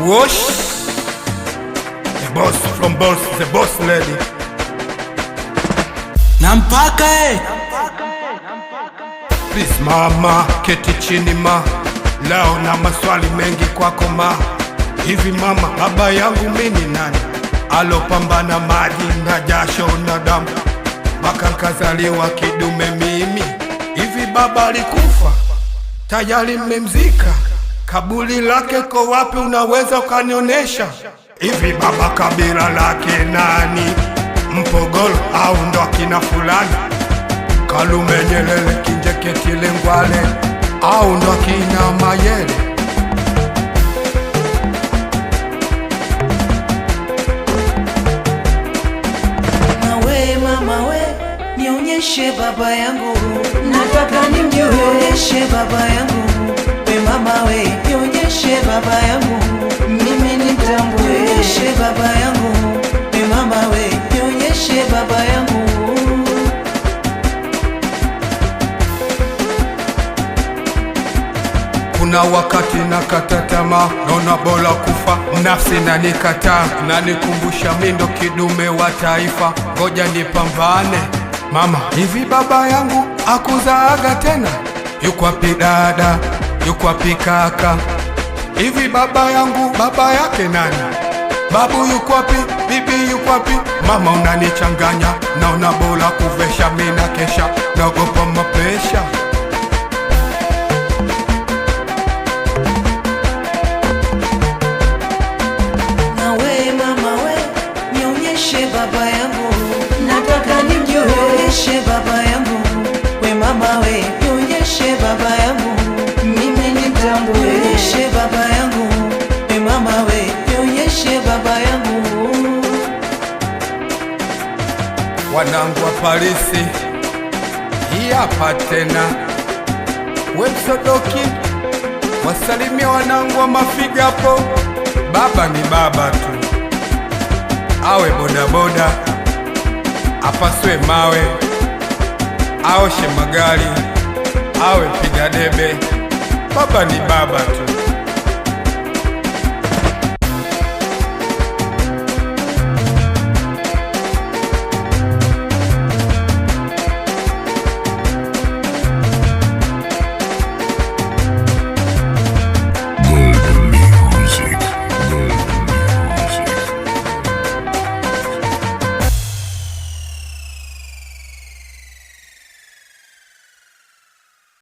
Wash. The boss from boss, the boss lady. Nampaka Please mama, keti chini ma. Leo na maswali mengi kwako ma. Hivi mama, baba yangu mimi nani? Alopambana maji na jasho na damu mpaka nkazaliwa kidume mimi. Hivi baba alikufa? Tayari mmemzika? Kaburi lake ko wapi, unaweza ukanionesha? Hivi baba kabila lake nani? Mpogolo au ndo akina fulani? Kalume, Nyerere, Kinjeketile, Ngwale au ndo akina Mayele? Nionyeshe baba yangu, nataka nimjue. Nionyeshe baba yangu, we mama we, nionyeshe baba yangu, mimi nitambue. Nionyeshe baba yangu, we mama we, nionyeshe baba yangu. Kuna wakati nakata tamaa, naona bora kufa, nafsi na nikataa, na nikumbusha mimi ndo kidume wa taifa, ngoja nipambane. Mama, hivi baba yangu akuzaaga tena? Yuko wapi dada? Yuko wapi kaka? Hivi baba yangu baba yake nani? Babu yuko wapi? Bibi yuko wapi? Mama, unanichanganya, naona bora kuvesha, mimi na kesha, naogopa mapesha. Nawe mama we, nionyeshe baba yangu, nataka nimjue. Nionyeshe baba yangu, we mama we, nionyeshe baba yangu, mimi nitambue. Nionyeshe baba yangu, we mama we, nionyeshe baba yangu. Wanangu wa Parisi, hii hapa tena. Wemsodoki, wasalimia wanangu wa Mafiga hapo. Baba ni baba tu, awe bodaboda, apaswe mawe, aoshe magari, awe piga debe. Baba ni baba tu.